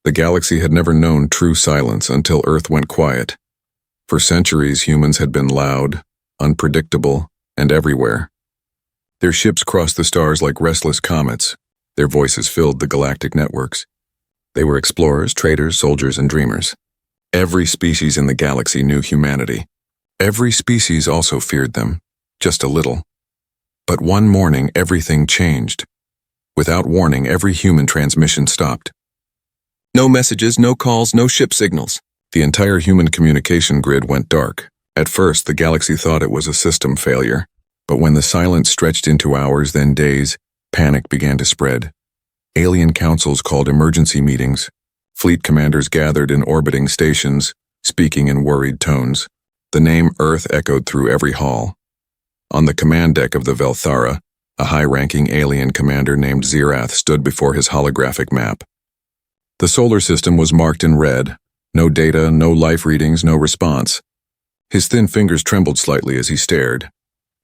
The galaxy had never known true silence until Earth went quiet. For centuries, humans had been loud, unpredictable, and everywhere. Their ships crossed the stars like restless comets. Their voices filled the galactic networks. They were explorers, traders, soldiers, and dreamers. Every species in the galaxy knew humanity. Every species also feared them, just a little. But one morning, everything changed. Without warning, every human transmission stopped. No messages, no calls, no ship signals. The entire human communication grid went dark. At first, the galaxy thought it was a system failure. But when the silence stretched into hours, then days, panic began to spread. Alien councils called emergency meetings. Fleet commanders gathered in orbiting stations, speaking in worried tones. The name Earth echoed through every hall. On the command deck of the Velthara, a high-ranking alien commander named Xerath stood before his holographic map. The solar system was marked in red. No data, no life readings, no response. His thin fingers trembled slightly as he stared.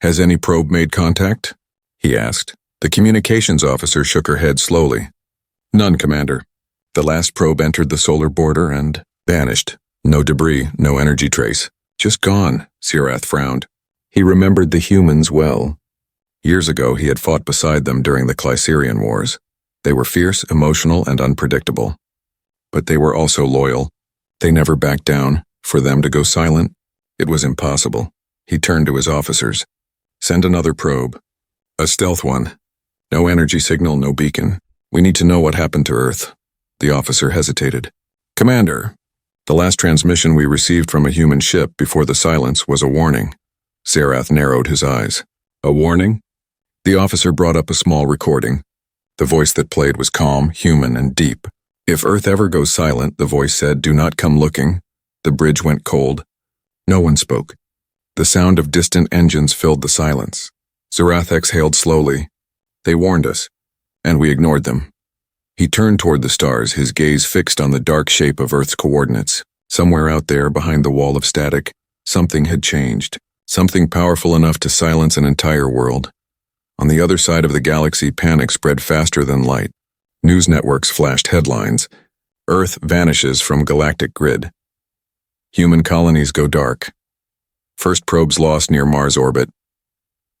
"Has any probe made contact?" he asked. The communications officer shook her head slowly. "None, Commander." The last probe entered the solar border and vanished. No debris, no energy trace. "Just gone," Xerath frowned. He remembered the humans well. Years ago, he had fought beside them during the Clyserian Wars. They were fierce, emotional, and unpredictable. But they were also loyal. They never backed down. For them to go silent, it was impossible. He turned to his officers. "Send another probe. A stealth one. No energy signal, no beacon. We need to know what happened to Earth." The officer hesitated. "Commander, the last transmission we received from a human ship before the silence was a warning." Xerath narrowed his eyes. "A warning?" The officer brought up a small recording. The voice that played was calm, human, and deep. "If Earth ever goes silent," the voice said, "do not come looking." The bridge went cold. No one spoke. The sound of distant engines filled the silence. Xerath exhaled slowly. "They warned us, and we ignored them." He turned toward the stars, his gaze fixed on the dark shape of Earth's coordinates. Somewhere out there, behind the wall of static, something had changed. Something powerful enough to silence an entire world. On the other side of the galaxy, panic spread faster than light. News networks flashed headlines. "Earth vanishes from galactic grid." "Human colonies go dark." "First probes lost near Mars orbit."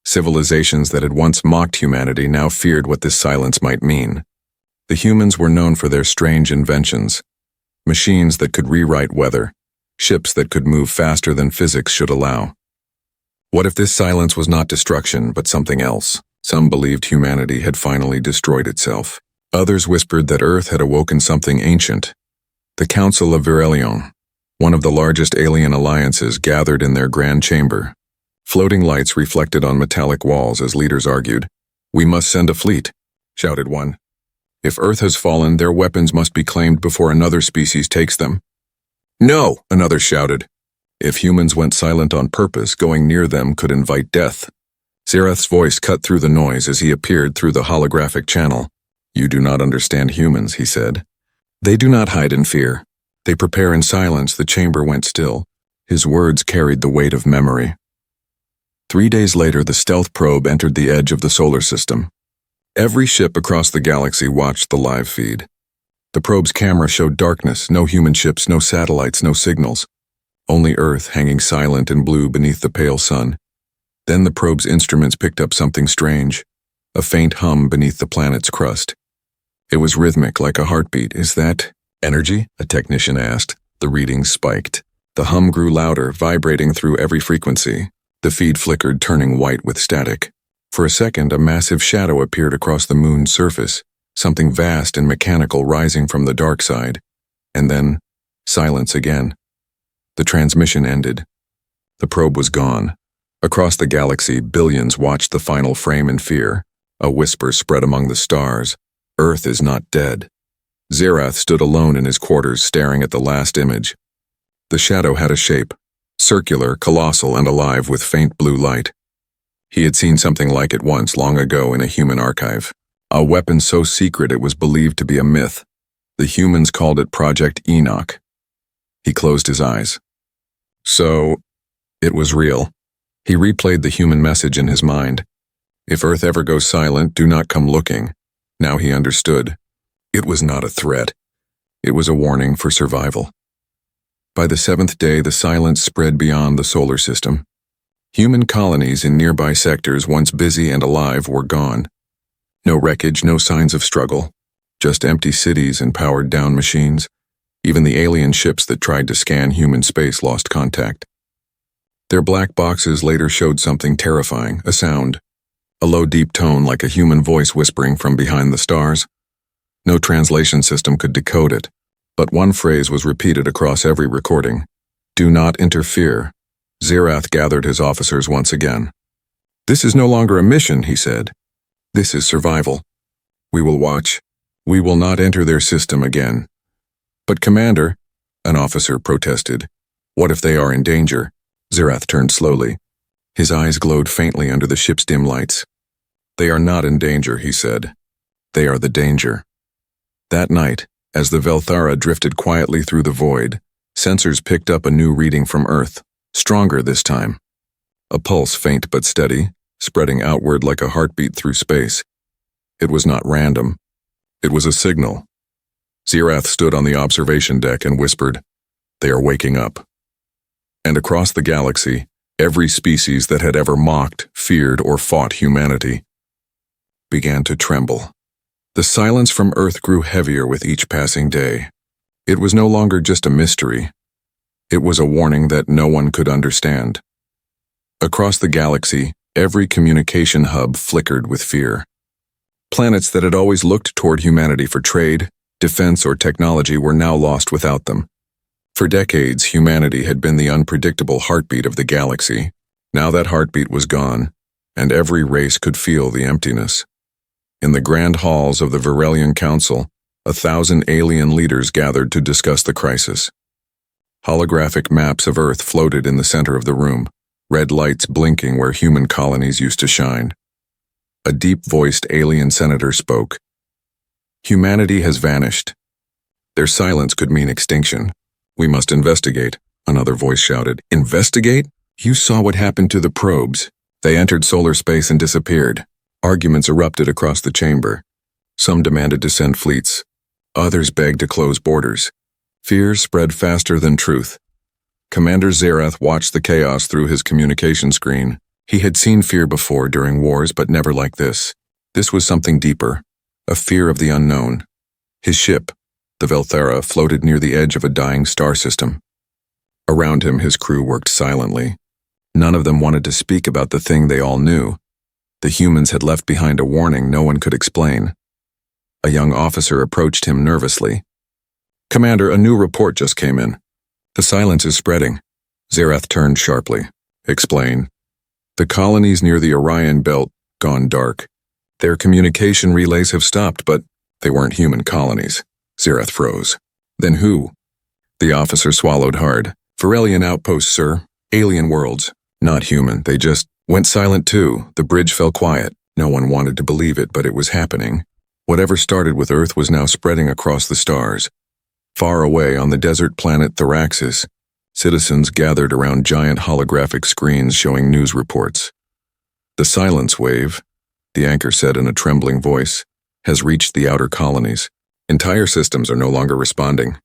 Civilizations that had once mocked humanity now feared what this silence might mean. The humans were known for their strange inventions. Machines that could rewrite weather. Ships that could move faster than physics should allow. What if this silence was not destruction, but something else? Some believed humanity had finally destroyed itself. Others whispered that Earth had awoken something ancient. The Council of Virelion, one of the largest alien alliances, gathered in their grand chamber. Floating lights reflected on metallic walls as leaders argued. "We must send a fleet," shouted one. "If Earth has fallen, their weapons must be claimed before another species takes them." "No," another shouted. If humans went silent on purpose, going near them could invite death. Xerath's voice cut through the noise as he appeared through the holographic channel. "You do not understand humans," he said. "They do not hide in fear. They prepare in silence." The chamber went still. His words carried the weight of memory. 3 days later, the stealth probe entered the edge of the solar system. Every ship across the galaxy watched the live feed. The probe's camera showed darkness, no human ships, no satellites, no signals. Only Earth hanging silent and blue beneath the pale sun. Then the probe's instruments picked up something strange, a faint hum beneath the planet's crust. It was rhythmic, like a heartbeat. "Is that energy?" a technician asked. The readings spiked. The hum grew louder, vibrating through every frequency. The feed flickered, turning white with static. For a second, a massive shadow appeared across the moon's surface, something vast and mechanical rising from the dark side. And then, silence again. The transmission ended. The probe was gone. Across the galaxy, billions watched the final frame in fear. A whisper spread among the stars. "Earth is not dead." Xerath stood alone in his quarters, staring at the last image. The shadow had a shape, circular, colossal, and alive with faint blue light. He had seen something like it once, long ago, in a human archive. A weapon so secret it was believed to be a myth. The humans called it Project Enoch. He closed his eyes. So, it was real. He replayed the human message in his mind. "If Earth ever goes silent, do not come looking." Now he understood. It was not a threat. It was a warning for survival. By the seventh day, the silence spread beyond the solar system. Human colonies in nearby sectors, once busy and alive, were gone. No wreckage, no signs of struggle. Just empty cities and powered-down machines. Even the alien ships that tried to scan human space lost contact. Their black boxes later showed something terrifying, a sound. A low, deep tone like a human voice whispering from behind the stars. No translation system could decode it, but one phrase was repeated across every recording. "Do not interfere." Zerath gathered his officers once again. "This is no longer a mission," he said. "This is survival. We will watch. We will not enter their system again." "But Commander," an officer protested, "what if they are in danger?" Zerath turned slowly. His eyes glowed faintly under the ship's dim lights. "They are not in danger," he said. "They are the danger." That night, as the Velthara drifted quietly through the void, sensors picked up a new reading from Earth, stronger this time. A pulse, faint but steady, spreading outward like a heartbeat through space. It was not random. It was a signal. Zerath stood on the observation deck and whispered, "They are waking up." And across the galaxy, every species that had ever mocked, feared, or fought humanity began to tremble. The silence from Earth grew heavier with each passing day. It was no longer just a mystery. It was a warning that no one could understand. Across the galaxy, every communication hub flickered with fear. Planets that had always looked toward humanity for trade, defense, or technology were now lost without them. For decades, humanity had been the unpredictable heartbeat of the galaxy. Now that heartbeat was gone, and every race could feel the emptiness. In the grand halls of the Varelian Council, 1,000 alien leaders gathered to discuss the crisis. Holographic maps of Earth floated in the center of the room, red lights blinking where human colonies used to shine. A deep-voiced alien senator spoke. "Humanity has vanished. Their silence could mean extinction. We must investigate," another voice shouted. "Investigate? You saw what happened to the probes. They entered solar space and disappeared." Arguments erupted across the chamber. Some demanded to send fleets. Others begged to close borders. Fear spread faster than truth. Commander Zerath watched the chaos through his communication screen. He had seen fear before during wars, but never like this. This was something deeper, a fear of the unknown. His ship, the Velthara, floated near the edge of a dying star system. Around him, his crew worked silently. None of them wanted to speak about the thing they all knew. The humans had left behind a warning no one could explain. A young officer approached him nervously. "Commander, a new report just came in. The silence is spreading." Zerath turned sharply. "Explain." "The colonies near the Orion belt gone dark. Their communication relays have stopped, but they weren't human colonies." Zerath froze. "Then who?" The officer swallowed hard. "Varelian outposts, sir. Alien worlds. Not human. They just went silent too. The bridge fell quiet. No one wanted to believe it, but it was happening. Whatever started with Earth was now spreading across the stars. Far away on the desert planet Thraxis, citizens gathered around giant holographic screens showing news reports. "The silence wave," the anchor said in a trembling voice, "has reached the outer colonies. Entire systems are no longer responding.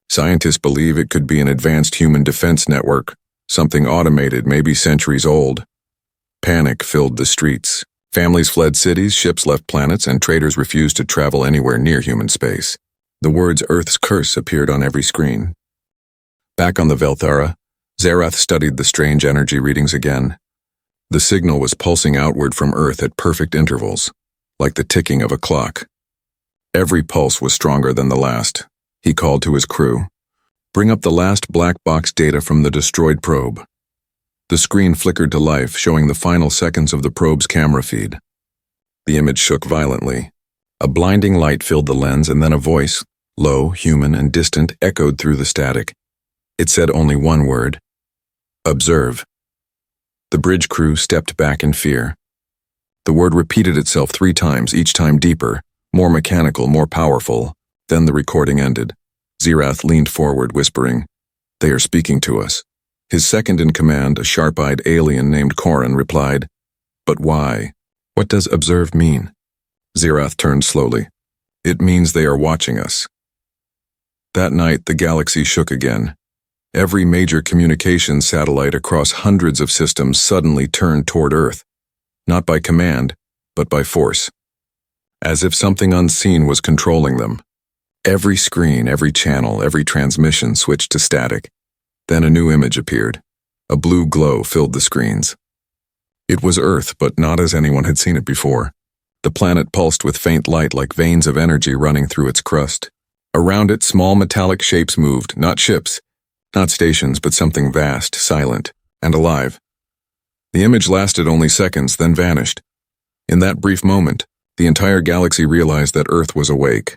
Scientists believe it could be an advanced human defense network, something automated, maybe centuries old." Panic filled the streets. Families fled cities, ships left planets, and traders refused to travel anywhere near human space. The words "Earth's curse" appeared on every screen. Back on the Velthara, Zerath studied the strange energy readings again. The signal was pulsing outward from Earth at perfect intervals, like the ticking of a clock. Every pulse was stronger than the last. He called to his crew. "Bring up the last black box data from the destroyed probe." The screen flickered to life, showing the final seconds of the probe's camera feed. The image shook violently. A blinding light filled the lens, and then a voice, low, human, and distant, echoed through the static. It said only one word: "Observe." The bridge crew stepped back in fear. The word repeated itself 3 times, each time deeper, more mechanical, more powerful. Then the recording ended. Zerath leaned forward, whispering, "They are speaking to us." His second in command, a sharp-eyed alien named Corin, replied, "But why? What does observe mean?" Zerath turned slowly. "It means they are watching us." That night, the galaxy shook again. Every major communications satellite across hundreds of systems suddenly turned toward Earth, not by command, but by force. As if something unseen was controlling them. Every screen, every channel, every transmission switched to static. Then a new image appeared. A blue glow filled the screens. It was Earth, but not as anyone had seen it before. The planet pulsed with faint light like veins of energy running through its crust. Around it, small metallic shapes moved, not ships, not stations, but something vast, silent, and alive. The image lasted only seconds, then vanished. In that brief moment, the entire galaxy realized that Earth was awake.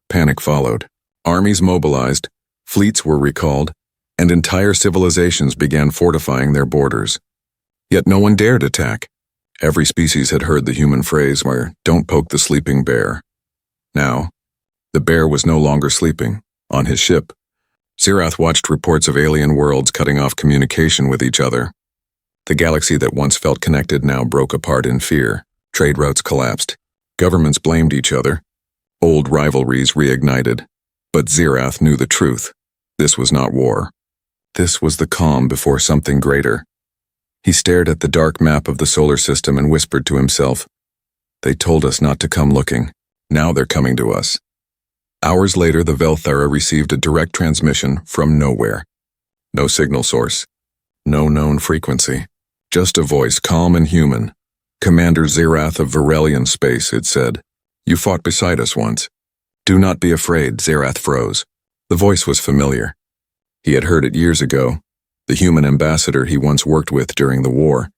Panic followed. Armies mobilized, fleets were recalled, and entire civilizations began fortifying their borders. Yet no one dared attack. Every species had heard the human phrase where, "Don't poke the sleeping bear." Now, the bear was no longer sleeping. On his ship, Zirath watched reports of alien worlds cutting off communication with each other. The galaxy that once felt connected now broke apart in fear. Trade routes collapsed. Governments blamed each other. Old rivalries reignited. But Zirath knew the truth. This was not war. This was the calm before something greater. He stared at the dark map of the solar system and whispered to himself, "They told us not to come looking. Now they're coming to us." Hours later, the Velthara received a direct transmission from nowhere. No signal source. No known frequency. Just a voice, calm and human. "Commander Zirath of Varelian Space," it said. "You fought beside us once." "Do not be afraid," Zirath froze. The voice was familiar. He had heard it years ago, the human ambassador he once worked with during the war.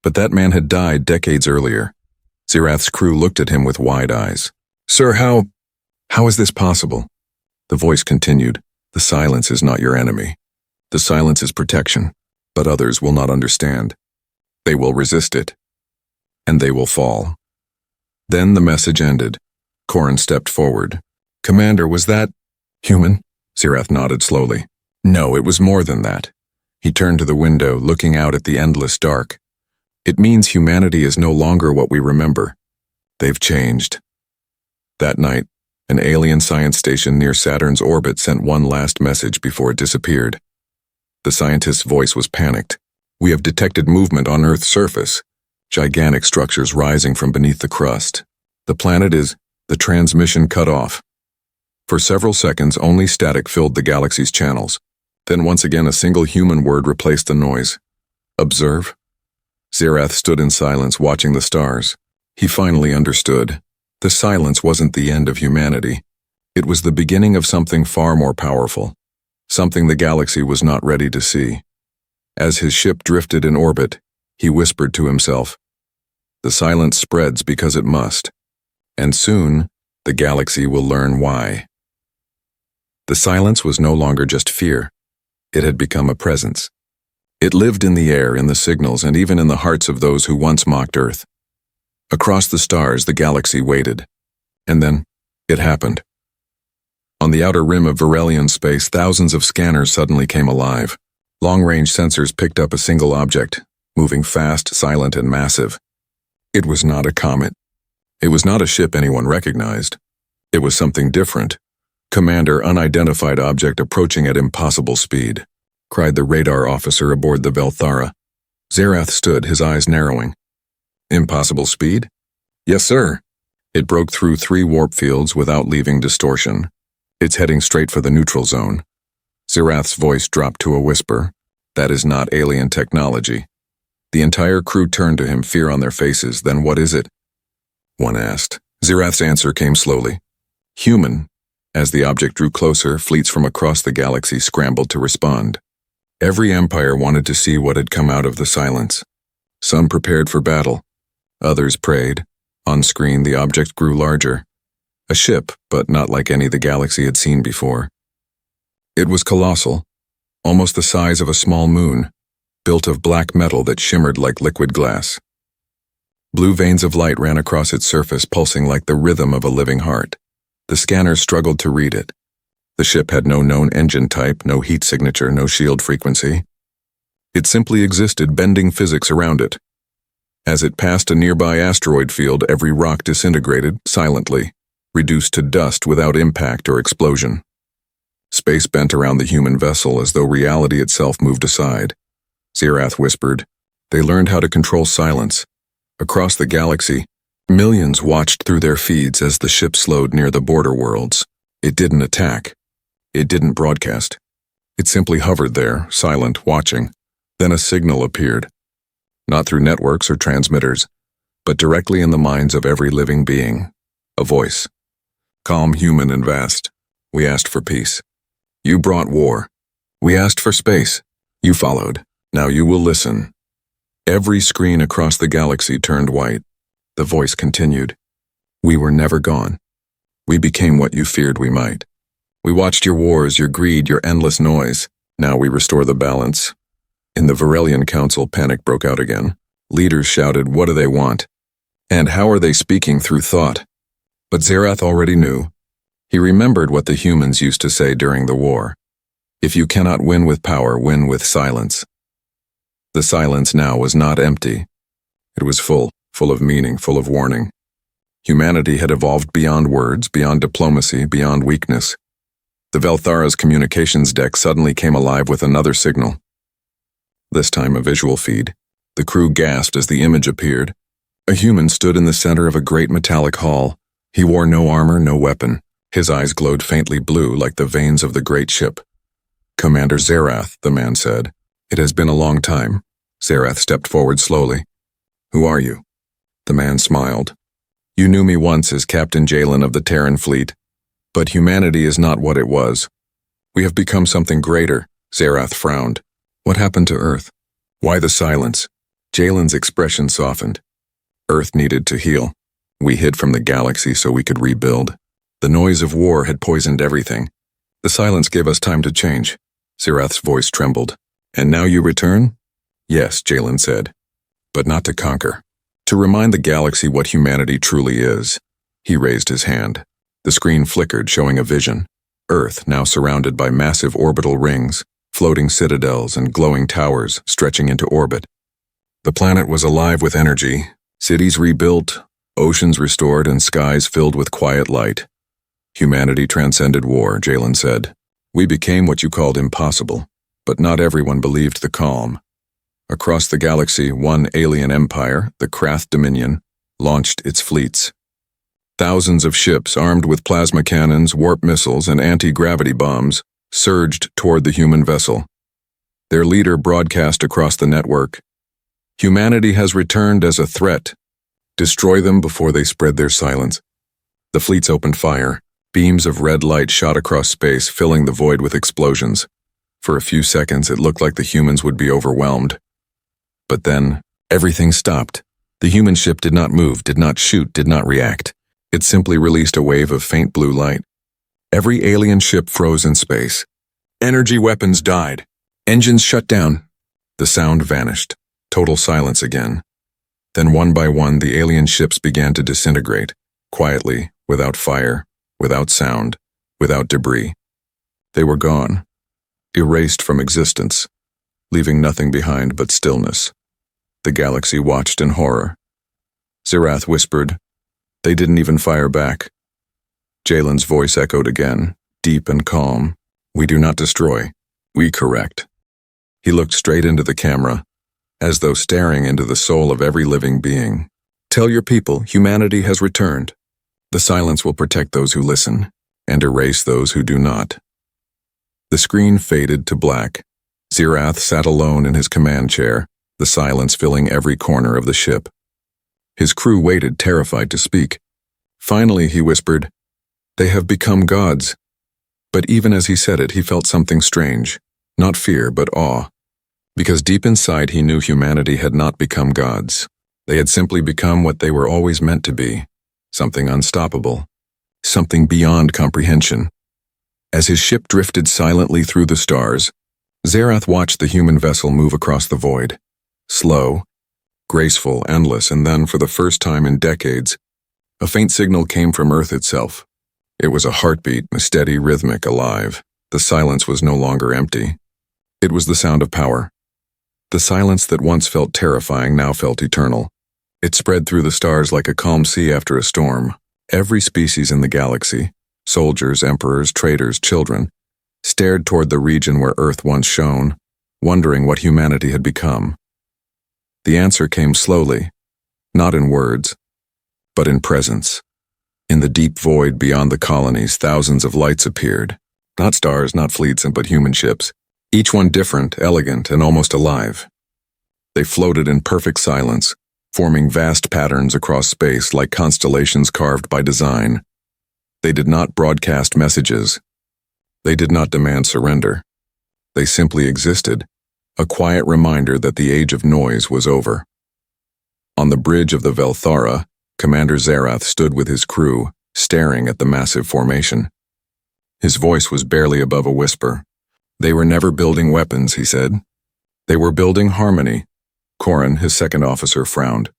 But that man had died decades earlier. Zirath's crew looked at him with wide eyes. "Sir, how is this possible?" The voice continued, "The silence is not your enemy. The silence is protection, but others will not understand. They will resist it, and they will fall." Then the message ended. Corrin stepped forward. "Commander, was that human?" Zirath nodded slowly. "No, it was more than that." He turned to the window, looking out at the endless dark. "It means humanity is no longer what we remember. They've changed." That night, an alien science station near Saturn's orbit sent one last message before it disappeared. The scientist's voice was panicked. "We have detected movement on Earth's surface. Gigantic structures rising from beneath the crust. The planet is..." The transmission cut off. For several seconds, only static filled the galaxy's channels. Then once again a single human word replaced the noise. "Observe." Zirath stood in silence, watching the stars. He finally understood. The silence wasn't the end of humanity. It was the beginning of something far more powerful. Something the galaxy was not ready to see. As his ship drifted in orbit, he whispered to himself, "The silence spreads because it must. And soon, the galaxy will learn why." The silence was no longer just fear. It had become a presence. It lived in the air, in the signals, and even in the hearts of those who once mocked Earth. Across the stars, the galaxy waited. And then, it happened. On the outer rim of Varelian Space, thousands of scanners suddenly came alive. Long-range sensors picked up a single object, moving fast, silent, and massive. It was not a comet. It was not a ship anyone recognized. It was something different. "Commander, unidentified object approaching at impossible speed," cried the radar officer aboard the Velthara. Zirath stood, his eyes narrowing. "Impossible speed?" "Yes, sir." It broke through 3 warp fields without leaving distortion. It's heading straight for the neutral zone. Zirath's voice dropped to a whisper. "That is not alien technology." The entire crew turned to him, fear on their faces. "Then what is it?" one asked. Zirath's answer came slowly. "Human." As the object drew closer, fleets from across the galaxy scrambled to respond. Every empire wanted to see what had come out of the silence. Some prepared for battle. Others prayed. On screen, the object grew larger. A ship, but not like any the galaxy had seen before. It was colossal, almost the size of a small moon, built of black metal that shimmered like liquid glass. Blue veins of light ran across its surface, pulsing like the rhythm of a living heart. The scanners struggled to read it. The ship had no known engine type, no heat signature, no shield frequency. It simply existed, bending physics around it. As it passed a nearby asteroid field, every rock disintegrated, silently, reduced to dust without impact or explosion. Space bent around the human vessel as though reality itself moved aside. Zerath whispered. They learned how to control silence. Across the galaxy, millions watched through their feeds as the ship slowed near the border worlds. It didn't attack. It didn't broadcast. It simply hovered there, silent, watching. Then a signal appeared. Not through networks or transmitters, but directly in the minds of every living being. A voice. Calm, human, and vast. We asked for peace. You brought war. We asked for space. You followed. Now you will listen. Every screen across the galaxy turned white. The voice continued. We were never gone. We became what you feared we might. We watched your wars, your greed, your endless noise. Now we restore the balance. In the Varelian Council, panic broke out again. Leaders shouted, what do they want? And how are they speaking through thought? But Zerath already knew. He remembered what the humans used to say during the war. If you cannot win with power, win with silence. The silence now was not empty. It was full of meaning, full of warning. Humanity had evolved beyond words, beyond diplomacy, beyond weakness. The Velthara's communications deck suddenly came alive with another signal. This time a visual feed. The crew gasped as the image appeared. A human stood in the center of a great metallic hall. He wore no armor, no weapon. His eyes glowed faintly blue like the veins of the great ship. Commander Zerath, the man said. It has been a long time. Zerath stepped forward slowly. Who are you? The man smiled. You knew me once as Captain Jalen of the Terran fleet. But humanity is not what it was. We have become something greater. Zerath frowned. What happened to Earth? Why the silence? Jalen's expression softened. Earth needed to heal. We hid from the galaxy so we could rebuild. The noise of war had poisoned everything. The silence gave us time to change. Zerath's voice trembled. And now you return? Yes, Jalen said. But not to conquer. To remind the galaxy what humanity truly is. He raised his hand. The screen flickered, showing a vision. Earth, now surrounded by massive orbital rings, floating citadels and glowing towers stretching into orbit. The planet was alive with energy, cities rebuilt, oceans restored, and skies filled with quiet light. Humanity transcended war, Jalen said. We became what you called impossible, but not everyone believed the calm. Across the galaxy, one alien empire, the Krath Dominion, launched its fleets. Thousands of ships armed with plasma cannons, warp missiles, and anti-gravity bombs surged toward the human vessel. Their leader broadcast across the network. Humanity has returned as a threat. Destroy them before they spread their silence. The fleets opened fire. Beams of red light shot across space, filling the void with explosions. For a few seconds, it looked like the humans would be overwhelmed. But then, everything stopped. The human ship did not move, did not shoot, did not react. It simply released a wave of faint blue light. Every alien ship froze in space. Energy weapons died. Engines shut down. The sound vanished. Total silence again. Then one by one, the alien ships began to disintegrate, quietly, without fire, without sound, without debris. They were gone, erased from existence, leaving nothing behind but stillness. The galaxy watched in horror. Zerath whispered, They didn't even fire back. Jalen's voice echoed again, deep and calm. We do not destroy, we correct. He looked straight into the camera, as though staring into the soul of every living being. Tell your people humanity has returned. The silence will protect those who listen, and erase those who do not. The screen faded to black. Zerath sat alone in his command chair, the silence filling every corner of the ship. His crew waited, terrified to speak. Finally, he whispered, They have become gods. But even as he said it, he felt something strange, not fear, but awe. Because deep inside he knew humanity had not become gods. They had simply become what they were always meant to be, something unstoppable, something beyond comprehension. As his ship drifted silently through the stars, Zerath watched the human vessel move across the void. Slow, graceful, endless, and then, for the first time in decades, a faint signal came from Earth itself. It was a heartbeat, a steady, rhythmic, alive. The silence was no longer empty. It was the sound of power. The silence that once felt terrifying now felt eternal. It spread through the stars like a calm sea after a storm. Every species in the galaxy, soldiers, emperors, traders, children, stared toward the region where Earth once shone, wondering what humanity had become. The answer came slowly, not in words, but in presence. In the deep void beyond the colonies, thousands of lights appeared. Not stars, not fleets, but human ships. Each one different, elegant, and almost alive. They floated in perfect silence, forming vast patterns across space like constellations carved by design. They did not broadcast messages. They did not demand surrender. They simply existed, a quiet reminder that the age of noise was over. On the bridge of the Velthara, Commander Zerath stood with his crew, staring at the massive formation. His voice was barely above a whisper. They were never building weapons, he said. They were building harmony. Corin, his second officer, frowned.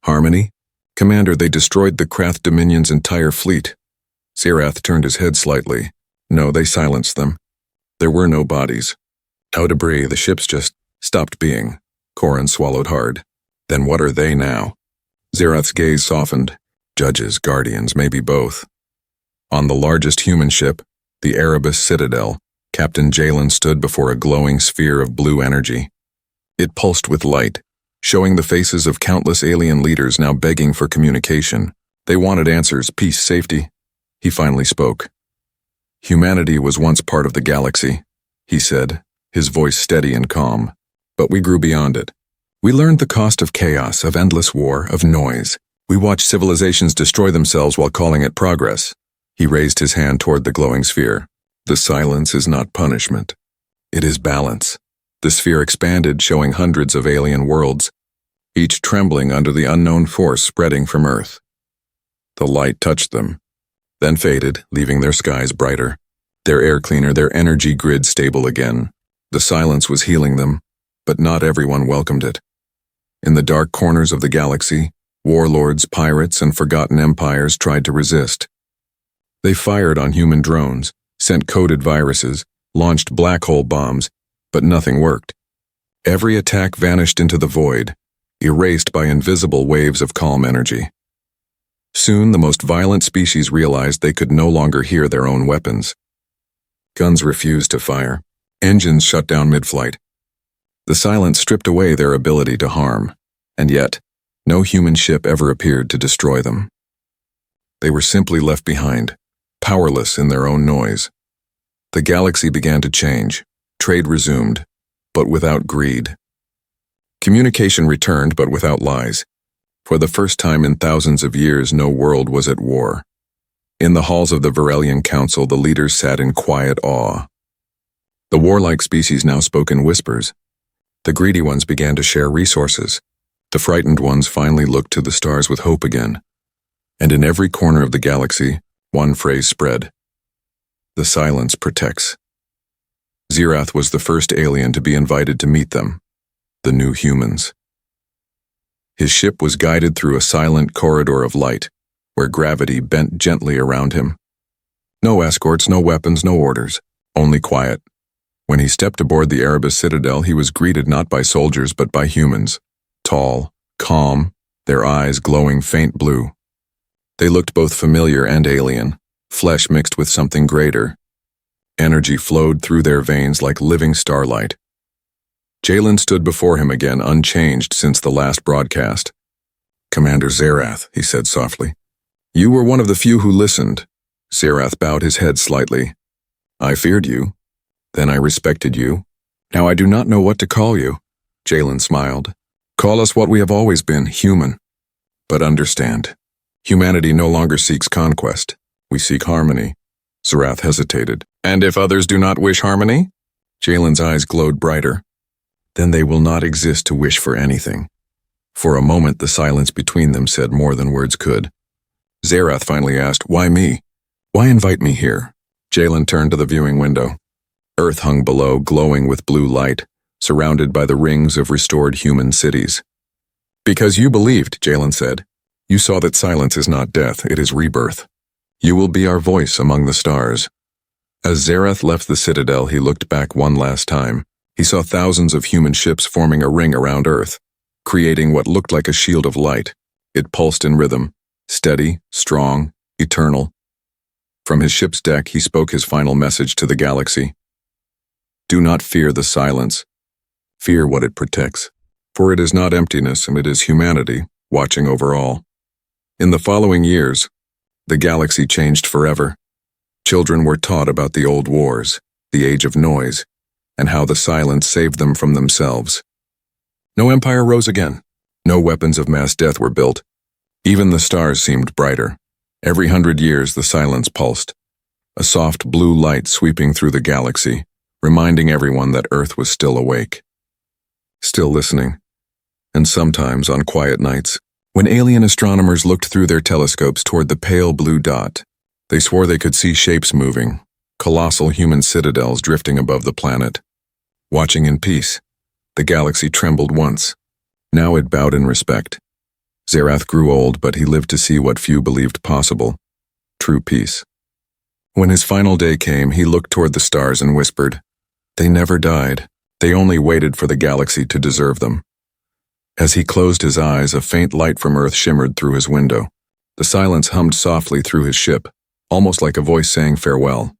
Harmony? Commander, they destroyed the Krath Dominion's entire fleet. Zerath turned his head slightly. No, they silenced them. There were no bodies. No debris, the ships just stopped being. Corin swallowed hard. Then what are they now? Zerath's gaze softened. Judges, guardians, maybe both. On the largest human ship, the Erebus Citadel, Captain Jalen stood before a glowing sphere of blue energy. It pulsed with light, showing the faces of countless alien leaders now begging for communication. They wanted answers, peace, safety. He finally spoke. Humanity was once part of the galaxy, he said, his voice steady and calm. But we grew beyond it. We learned the cost of chaos, of endless war, of noise. We watched civilizations destroy themselves while calling it progress. He raised his hand toward the glowing sphere. The silence is not punishment. It is balance. The sphere expanded, showing hundreds of alien worlds, each trembling under the unknown force spreading from Earth. The light touched them, then faded, leaving their skies brighter, their air cleaner, their energy grid stable again. The silence was healing them, but not everyone welcomed it. In the dark corners of the galaxy, warlords, pirates, and forgotten empires tried to resist. They fired on human drones, sent coded viruses, launched black hole bombs, but nothing worked. Every attack vanished into the void, erased by invisible waves of calm energy. Soon, the most violent species realized they could no longer hear their own weapons. Guns refused to fire. Engines shut down mid-flight. The silence stripped away their ability to harm, and yet, no human ship ever appeared to destroy them. They were simply left behind, powerless in their own noise. The galaxy began to change. Trade resumed, but without greed. Communication returned, but without lies. For the first time in thousands of years, no world was at war. In the halls of the Varelian Council, the leaders sat in quiet awe. The warlike species now spoke in whispers. The greedy ones began to share resources. The frightened ones finally looked to the stars with hope again. And in every corner of the galaxy, one phrase spread. The silence protects. Zerath was the first alien to be invited to meet them, the new humans. His ship was guided through a silent corridor of light, where gravity bent gently around him. No escorts, no weapons, no orders, only quiet. When he stepped aboard the Erebus Citadel, he was greeted not by soldiers but by humans, tall, calm, their eyes glowing faint blue. They looked both familiar and alien, flesh mixed with something greater. Energy flowed through their veins like living starlight. Jalen stood before him again, unchanged since the last broadcast. Commander Zerath, he said softly. You were one of the few who listened. Zerath bowed his head slightly. I feared you. Then I respected you. Now I do not know what to call you. Jalen smiled. Call us what we have always been, human. But understand, humanity no longer seeks conquest. We seek harmony. Zerath hesitated. And if others do not wish harmony? Jalen's eyes glowed brighter. Then they will not exist to wish for anything. For a moment, the silence between them said more than words could. Zerath finally asked, why me? Why invite me here? Jalen turned to the viewing window. Earth hung below, glowing with blue light, surrounded by the rings of restored human cities. Because you believed, Jalen said. You saw that silence is not death, it is rebirth. You will be our voice among the stars. As Zerath left the citadel, he looked back one last time. He saw thousands of human ships forming a ring around Earth, creating what looked like a shield of light. It pulsed in rhythm, steady, strong, eternal. From his ship's deck, he spoke his final message to the galaxy. Do not fear the silence. Fear what it protects. For it is not emptiness, and it is humanity, watching over all. In the following years, the galaxy changed forever. Children were taught about the old wars, the age of noise, and how the silence saved them from themselves. No empire rose again. No weapons of mass death were built. Even the stars seemed brighter. Every 100 years the silence pulsed, a soft blue light sweeping through the galaxy, reminding everyone that Earth was still awake, still listening. And sometimes, on quiet nights, when alien astronomers looked through their telescopes toward the pale blue dot, they swore they could see shapes moving, colossal human citadels drifting above the planet. Watching in peace, the galaxy trembled once. Now it bowed in respect. Zerath grew old, but he lived to see what few believed possible: true peace. When his final day came, he looked toward the stars and whispered, "They never died. They only waited for the galaxy to deserve them." As he closed his eyes, a faint light from Earth shimmered through his window. The silence hummed softly through his ship, almost like a voice saying farewell.